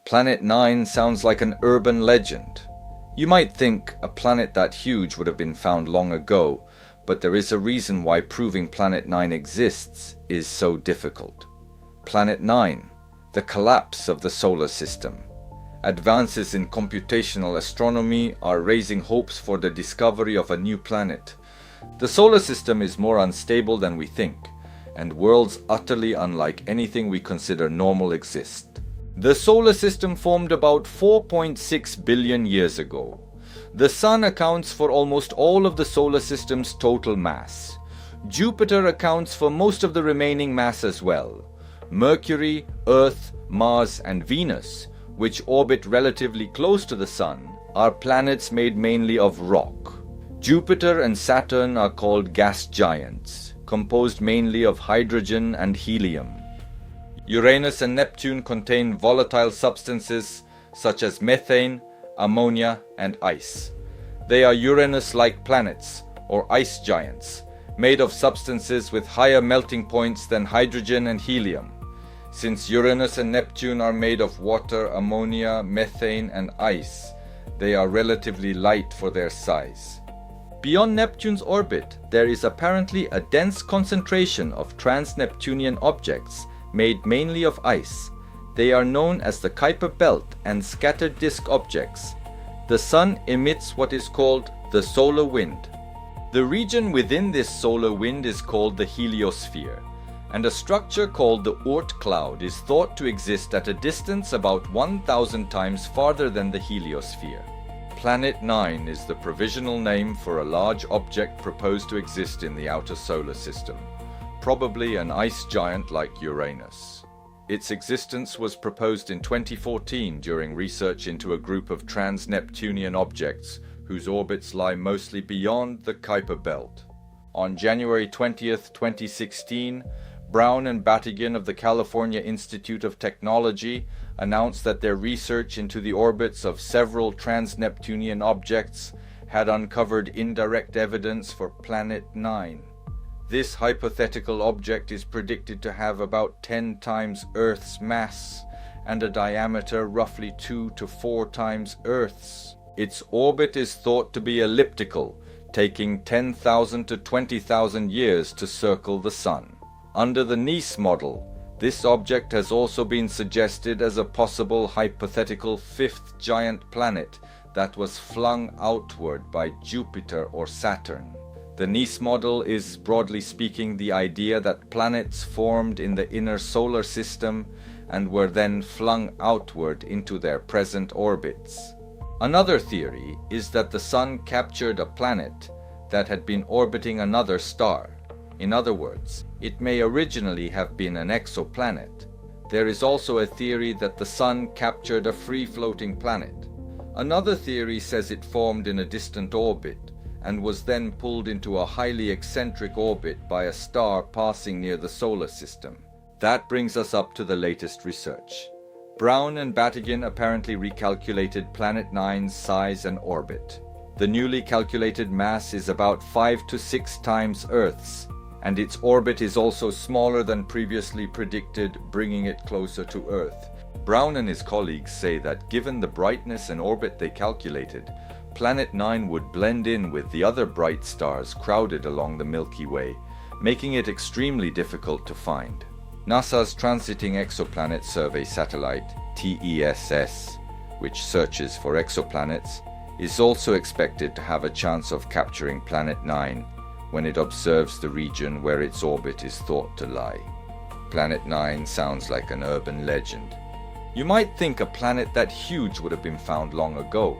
Planet 9 sounds like an urban legend. You might think a planet that huge would have been found long ago, but there is a reason why proving Planet 9 exists is so difficult. Planet 9, the collapse of the solar system. Advances in computational astronomy are raising hopes for the discovery of a new planet. The solar system is more unstable than we think, and worlds utterly unlike anything we consider normal exist. The solar system formed about 4.6 billion years ago. The Sun accounts for almost all of the solar system's total mass. Jupiter accounts for most of the remaining mass as well. Mercury, Earth, Mars, and Venus, which orbit relatively close to the Sun, are planets made mainly of rock. Jupiter and Saturn are called gas giants, composed mainly of hydrogen and helium. Uranus and Neptune contain volatile substances such as methane, ammonia, and ice. They are Uranus-like planets, or ice giants, made of substances with higher melting points than hydrogen and helium. Since Uranus and Neptune are made of water, ammonia, methane, and ice, they are relatively light for their size. Beyond Neptune's orbit, there is apparently a dense concentration of trans-Neptunian objects made mainly of ice. They are known as the Kuiper Belt and scattered disk objects. The Sun emits what is called the solar wind. The region within this solar wind is called the heliosphere, and a structure called the Oort cloud is thought to exist at a distance about 1,000 times farther than the heliosphere. Planet 9 is the provisional name for a large object proposed to exist in the outer solar system, probably an ice giant like Uranus. Its existence was proposed in 2014 during research into a group of trans-Neptunian objects whose orbits lie mostly beyond the Kuiper Belt. On January 20, 2016, Brown and Battigan of the California Institute of Technology announced that their research into the orbits of several trans-Neptunian objects had uncovered indirect evidence for Planet 9. This hypothetical object is predicted to have about 10 times Earth's mass and a diameter roughly 2 to 4 times Earth's. Its orbit is thought to be elliptical, taking 10,000 to 20,000 years to circle the Sun. Under the Nice model, this object has also been suggested as a possible hypothetical fifth giant planet that was flung outward by Jupiter or Saturn. The Nice model is, broadly speaking, the idea that planets formed in the inner solar system and were then flung outward into their present orbits. Another theory is that the Sun captured a planet that had been orbiting another star. In other words, it may originally have been an exoplanet. There is also a theory that the Sun captured a free-floating planet. Another theory says it formed in a distant orbit and was then pulled into a highly eccentric orbit by a star passing near the solar system. That brings us up to the latest research. Brown and Battigan apparently recalculated Planet 9's size and orbit. The newly calculated mass is about 5 to 6 times Earth's, and its orbit is also smaller than previously predicted, bringing it closer to Earth. Brown and his colleagues say that given the brightness and orbit they calculated, Planet 9 would blend in with the other bright stars crowded along the Milky Way, making it extremely difficult to find. NASA's Transiting Exoplanet Survey satellite, TESS, which searches for exoplanets, is also expected to have a chance of capturing Planet 9 when it observes the region where its orbit is thought to lie. Planet 9 sounds like an urban legend. You might think a planet that huge would have been found long ago,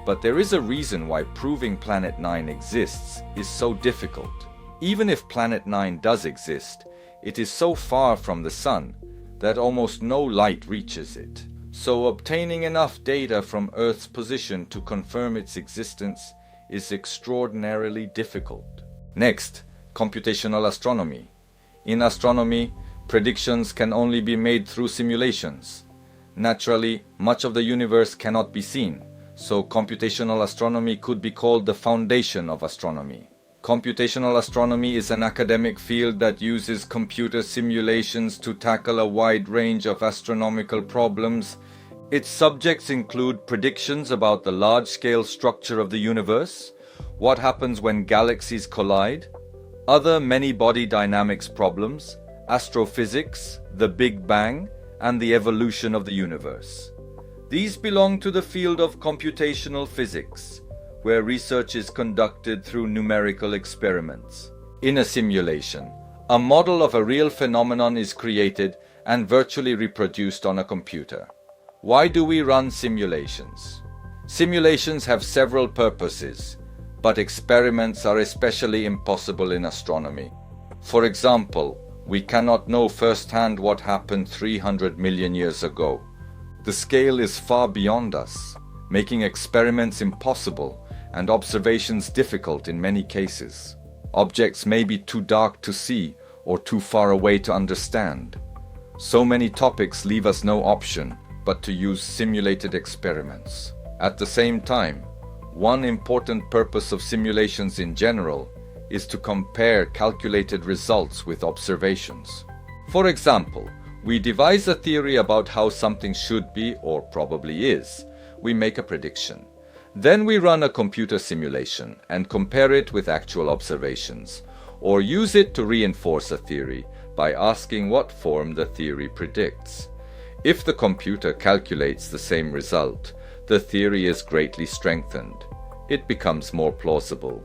but there is a reason why proving Planet 9 exists is so difficult. Even if Planet 9 does exist, it is so far from the Sun that almost no light reaches it. So obtaining enough data from Earth's position to confirm its existence is extraordinarily difficult. Next, computational astronomy. In astronomy, predictions can only be made through simulations. Naturally, much of the universe cannot be seen, so computational astronomy could be called the foundation of astronomy. Computational astronomy is an academic field that uses computer simulations to tackle a wide range of astronomical problems. Its subjects include predictions about the large-scale structure of the universe, what happens when galaxies collide, other many-body dynamics problems, astrophysics, the Big Bang, and the evolution of the universe. These belong to the field of computational physics, where research is conducted through numerical experiments. In a simulation, a model of a real phenomenon is created and virtually reproduced on a computer. Why do we run simulations? Simulations have several purposes, but experiments are especially impossible in astronomy. For example, we cannot know firsthand what happened 300 million years ago. The scale is far beyond us, making experiments impossible and observations difficult in many cases. Objects may be too dark to see or too far away to understand. So many topics leave us no option but to use simulated experiments. At the same time, one important purpose of simulations in general is to compare calculated results with observations. For example, we devise a theory about how something should be or probably is. We make a prediction. Then we run a computer simulation and compare it with actual observations, or use it to reinforce a theory by asking what form the theory predicts. If the computer calculates the same result, the theory is greatly strengthened. It becomes more plausible.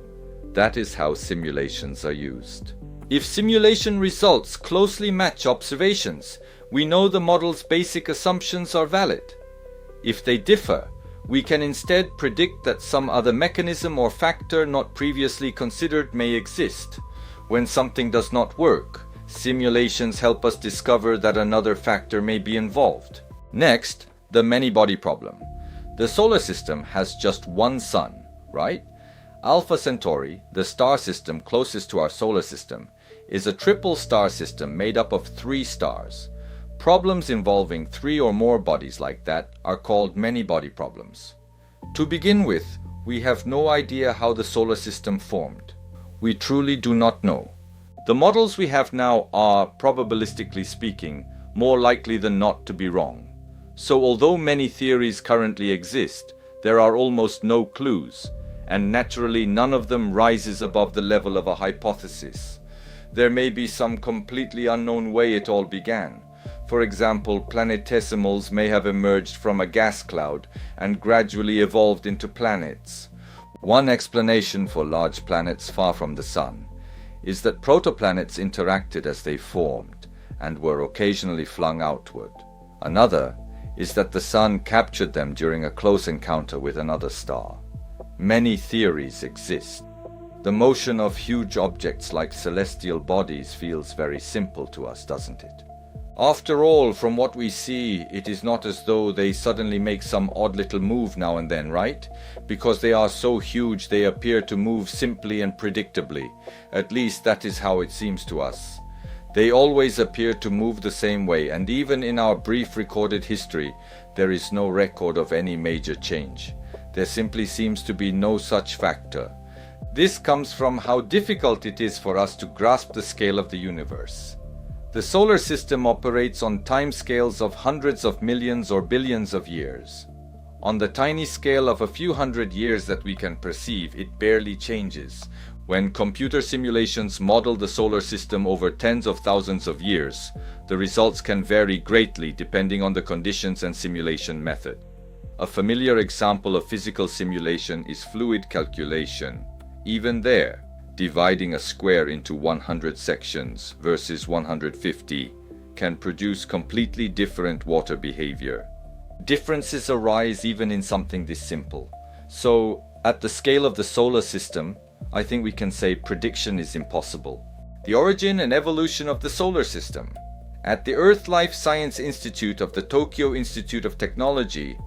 That is how simulations are used. If simulation results closely match observations, we know the model's basic assumptions are valid. If they differ, we can instead predict that some other mechanism or factor not previously considered may exist. When something does not work, simulations help us discover that another factor may be involved. Next, the many-body problem. The solar system has just one sun, right? Alpha Centauri, the star system closest to our solar system, is a triple star system made up of 3 stars. Problems involving 3 or more bodies like that are called many-body problems. To begin with, we have no idea how the solar system formed. We truly do not know. The models we have now are, probabilistically speaking, more likely than not to be wrong. So although many theories currently exist, there are almost no clues, and naturally none of them rises above the level of a hypothesis. There may be some completely unknown way it all began. For example, planetesimals may have emerged from a gas cloud and gradually evolved into planets. One explanation for large planets far from the Sun is that protoplanets interacted as they formed and were occasionally flung outward. Another is that the Sun captured them during a close encounter with another star. Many theories exist. The motion of huge objects like celestial bodies feels very simple to us, doesn't it? After all, from what we see, it is not as though they suddenly make some odd little move now and then, right? Because they are so huge they appear to move simply and predictably. At least that is how it seems to us. They always appear to move the same way, and even in our brief recorded history, there is no record of any major change. There simply seems to be no such factor. This comes from how difficult it is for us to grasp the scale of the universe. The solar system operates on timescales of hundreds of millions or billions of years. On the tiny scale of a few hundred years that we can perceive, it barely changes. When computer simulations model the solar system over tens of thousands of years, the results can vary greatly depending on the conditions and simulation method. A familiar example of physical simulation is fluid calculation. Even there, dividing a square into 100 sections versus 150 can produce completely different water behavior. Differences arise even in something this simple. So, at the scale of the solar system, I think we can say prediction is impossible. The origin and evolution of the solar system. At the Earth Life Science Institute of the Tokyo Institute of Technology,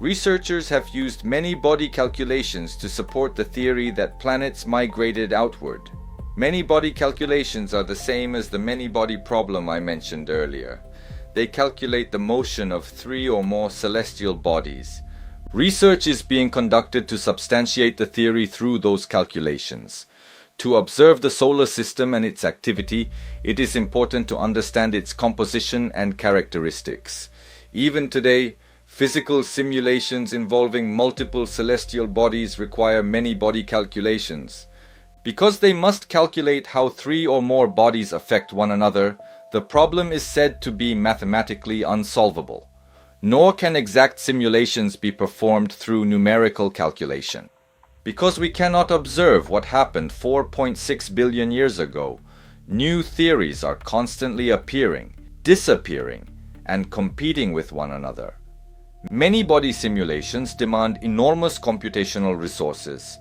researchers have used many-body calculations to support the theory that planets migrated outward. Many-body calculations are the same as the many-body problem I mentioned earlier. They calculate the motion of 3 or more celestial bodies. Research is being conducted to substantiate the theory through those calculations. To observe the solar system and its activity, it is important to understand its composition and characteristics. Even today, physical simulations involving multiple celestial bodies require many-body calculations. Because they must calculate how 3 or more bodies affect one another, the problem is said to be mathematically unsolvable. Nor can exact simulations be performed through numerical calculation. Because we cannot observe what happened 4.6 billion years ago, new theories are constantly appearing, disappearing, and competing with one another. Many-body simulations demand enormous computational resources.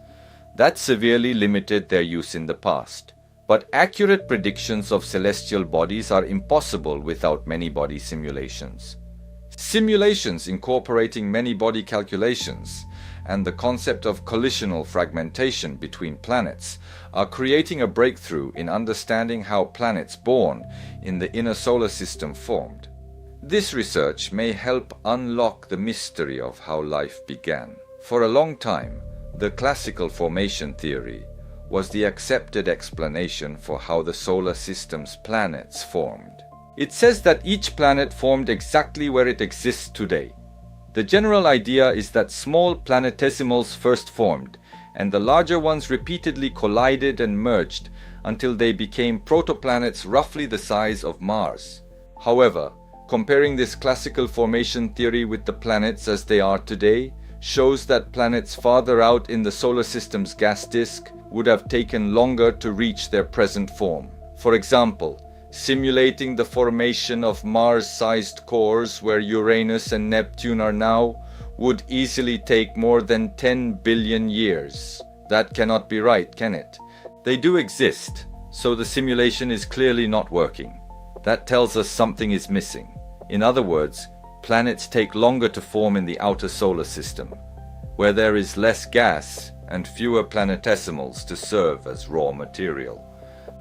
That severely limited their use in the past. But accurate predictions of celestial bodies are impossible without many-body simulations. Simulations incorporating many-body calculations and the concept of collisional fragmentation between planets are creating a breakthrough in understanding how planets born in the inner solar system formed. This research may help unlock the mystery of how life began. For a long time, the classical formation theory was the accepted explanation for how the solar system's planets formed. It says that each planet formed exactly where it exists today. The general idea is that small planetesimals first formed, and the larger ones repeatedly collided and merged until they became protoplanets roughly the size of Mars. However, comparing this classical formation theory with the planets as they are today shows that planets farther out in the solar system's gas disk would have taken longer to reach their present form. For example, simulating the formation of Mars-sized cores where Uranus and Neptune are now would easily take more than 10 billion years. That cannot be right, can it? They do exist, so the simulation is clearly not working. That tells us something is missing. In other words, planets take longer to form in the outer solar system, where there is less gas and fewer planetesimals to serve as raw material.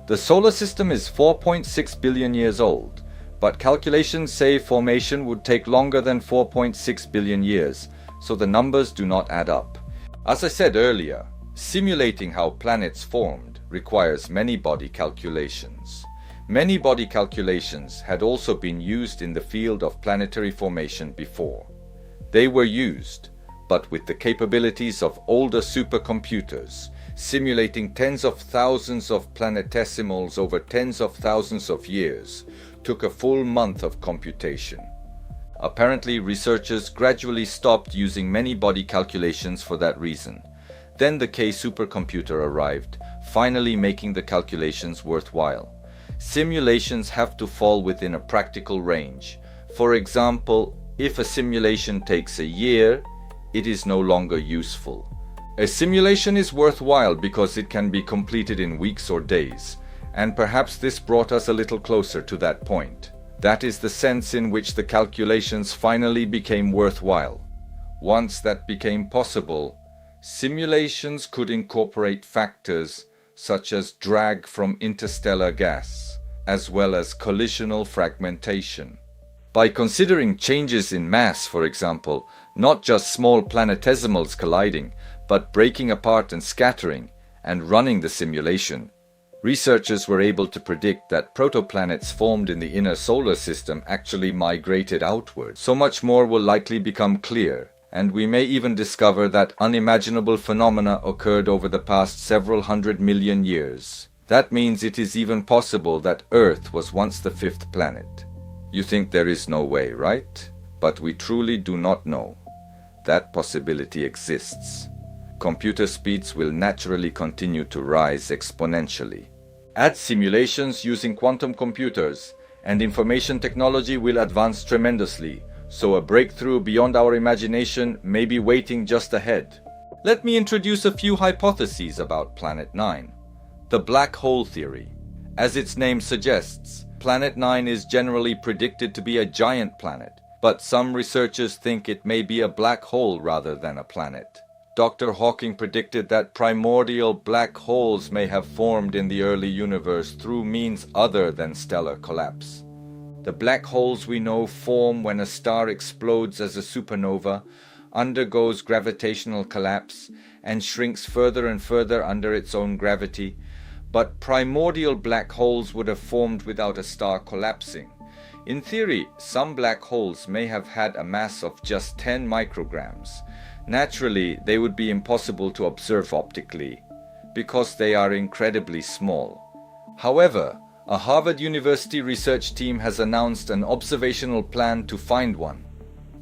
The solar system is 4.6 billion years old, but calculations say formation would take longer than 4.6 billion years, so the numbers do not add up. As I said earlier, simulating how planets formed requires many-body calculations. Many-body calculations had also been used in the field of planetary formation before. They were used, but with the capabilities of older supercomputers, simulating tens of thousands of planetesimals over tens of thousands of years, took a full month of computation. Apparently, researchers gradually stopped using many-body calculations for that reason. Then the K supercomputer arrived, finally making the calculations worthwhile. Simulations have to fall within a practical range. For example, if a simulation takes a year, it is no longer useful. A simulation is worthwhile because it can be completed in weeks or days, and perhaps this brought us a little closer to that point. That is the sense in which the calculations finally became worthwhile. Once that became possible, simulations could incorporate factors such as drag from interstellar gas, as well as collisional fragmentation. By considering changes in mass, for example, not just small planetesimals colliding, but breaking apart and scattering, and running the simulation, researchers were able to predict that protoplanets formed in the inner solar system actually migrated outward. So much more will likely become clear, and we may even discover that unimaginable phenomena occurred over the past several 100 million years. That means it is even possible that Earth was once the 5th planet. You think there is no way, right? But we truly do not know. That possibility exists. Computer speeds will naturally continue to rise exponentially. Add simulations using quantum computers, and information technology will advance tremendously, so a breakthrough beyond our imagination may be waiting just ahead. Let me introduce a few hypotheses about Planet 9. The black hole theory. As its name suggests, Planet 9 is generally predicted to be a giant planet, but some researchers think it may be a black hole rather than a planet. Dr. Hawking predicted that primordial black holes may have formed in the early universe through means other than stellar collapse. The black holes we know form when a star explodes as a supernova, undergoes gravitational collapse, and shrinks further and further under its own gravity, but primordial black holes would have formed without a star collapsing. In theory, some black holes may have had a mass of just 10 micrograms. Naturally, they would be impossible to observe optically, because they are incredibly small. However, a Harvard University research team has announced an observational plan to find one.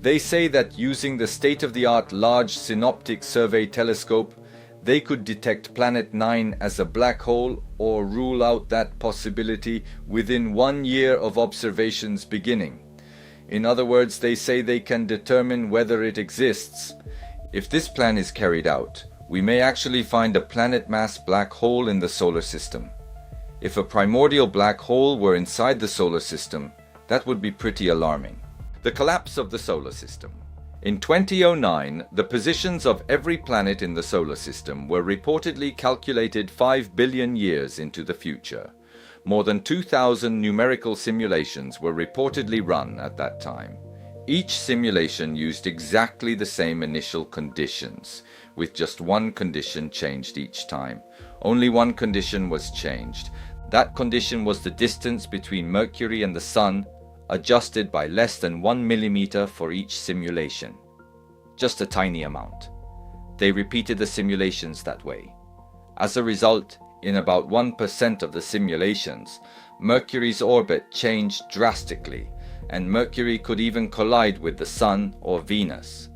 They say that using the state-of-the-art Large Synoptic Survey Telescope, they could detect Planet 9 as a black hole or rule out that possibility within 1 year of observations beginning. In other words, they say they can determine whether it exists. If this plan is carried out, we may actually find a planet-mass black hole in the solar system. If a primordial black hole were inside the solar system, that would be pretty alarming. The collapse of the solar system. In 2009, the positions of every planet in the solar system were reportedly calculated 5 billion years into the future. More than 2,000 numerical simulations were reportedly run at that time. Each simulation used exactly the same initial conditions, with just one condition changed each time. Only one condition was changed. That condition was the distance between Mercury and the Sun, adjusted by less than 1 millimeter for each simulation. Just a tiny amount. They repeated the simulations that way. As a result, in about 1% of the simulations, Mercury's orbit changed drastically, and Mercury could even collide with the Sun or Venus.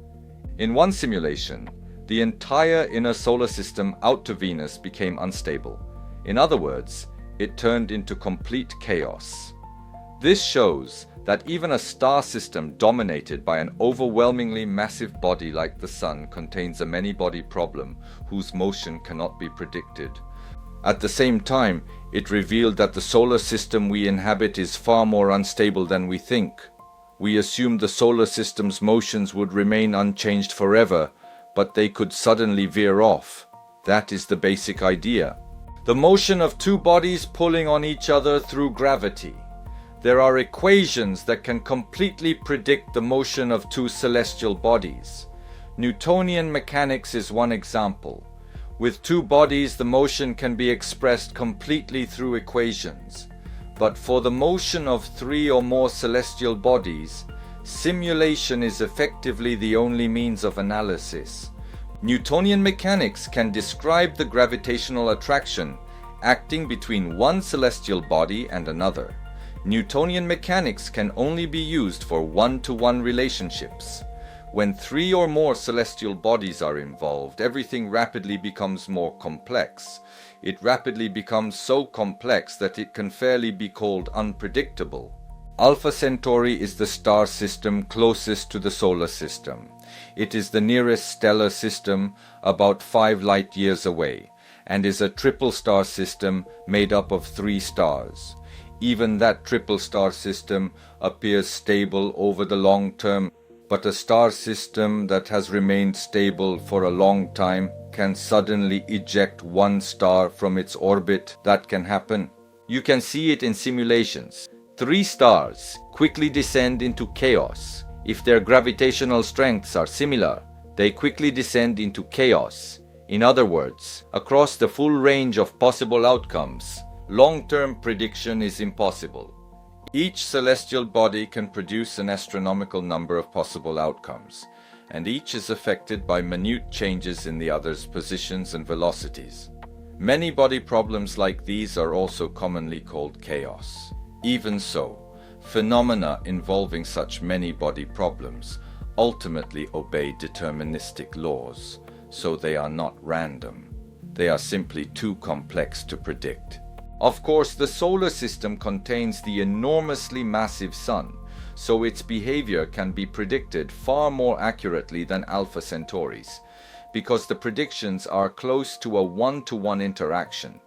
In one simulation, the entire inner solar system out to Venus became unstable. In other words, it turned into complete chaos. This shows that even a star system dominated by an overwhelmingly massive body like the Sun contains a many-body problem whose motion cannot be predicted. At the same time, it revealed that the solar system we inhabit is far more unstable than we think. We assumed the solar system's motions would remain unchanged forever, but they could suddenly veer off. That is the basic idea. The motion of two bodies pulling on each other through gravity. There are equations that can completely predict the motion of two celestial bodies. Newtonian mechanics is one example. With two bodies, the motion can be expressed completely through equations. But for the motion of three or more celestial bodies, simulation is effectively the only means of analysis. Newtonian mechanics can describe the gravitational attraction acting between one celestial body and another. Newtonian mechanics can only be used for one-to-one relationships. When three or more celestial bodies are involved, everything rapidly becomes more complex. It rapidly becomes so complex that it can fairly be called unpredictable. Alpha Centauri is the star system closest to the solar system. It is the nearest stellar system, about 5 light years away, and is a triple star system made up of 3 stars. Even that triple star system appears stable over the long term, but a star system that has remained stable for a long time can suddenly eject one star from its orbit. That can happen. You can see it in simulations. 3 stars quickly descend into chaos. If their gravitational strengths are similar, they quickly descend into chaos. In other words, across the full range of possible outcomes, long-term prediction is impossible. Each celestial body can produce an astronomical number of possible outcomes, and each is affected by minute changes in the other's positions and velocities. Many body problems like these are also commonly called chaos. Even so, phenomena involving such many body problems ultimately obey deterministic laws, so they are not random. They are simply too complex to predict. Of course, the solar system contains the enormously massive Sun, so its behavior can be predicted far more accurately than Alpha Centauri's, because the predictions are close to a one-to-one interaction.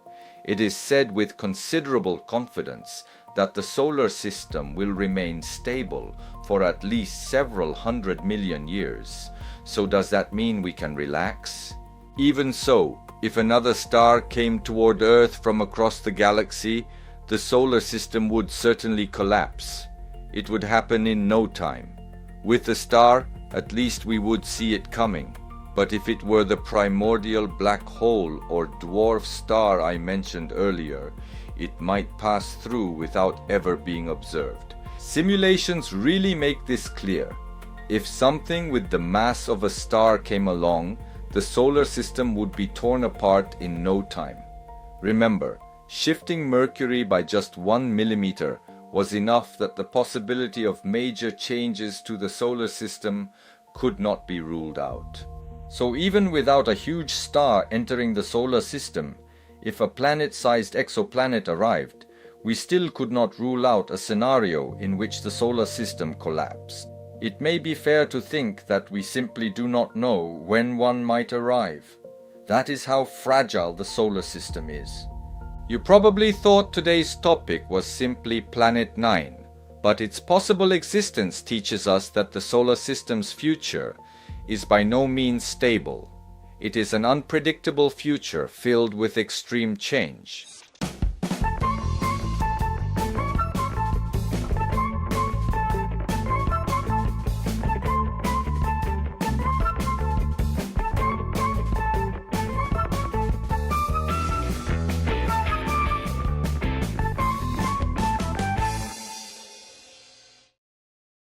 It is said with considerable confidence that the solar system will remain stable for at least several 100 million years. So does that mean we can relax? Even so, if another star came toward Earth from across the galaxy, the solar system would certainly collapse. It would happen in no time. With the star, at least we would see it coming. But if it were the primordial black hole or dwarf star I mentioned earlier, it might pass through without ever being observed. Simulations really make this clear. If something with the mass of a star came along, the solar system would be torn apart in no time. Remember, shifting Mercury by just 1 millimeter was enough that the possibility of major changes to the solar system could not be ruled out. So even without a huge star entering the solar system, if a planet-sized exoplanet arrived, we still could not rule out a scenario in which the solar system collapsed. It may be fair to think that we simply do not know when one might arrive. That is how fragile the solar system is. You probably thought today's topic was simply Planet 9, but its possible existence teaches us that the solar system's future is by no means stable. It is an unpredictable future filled with extreme change.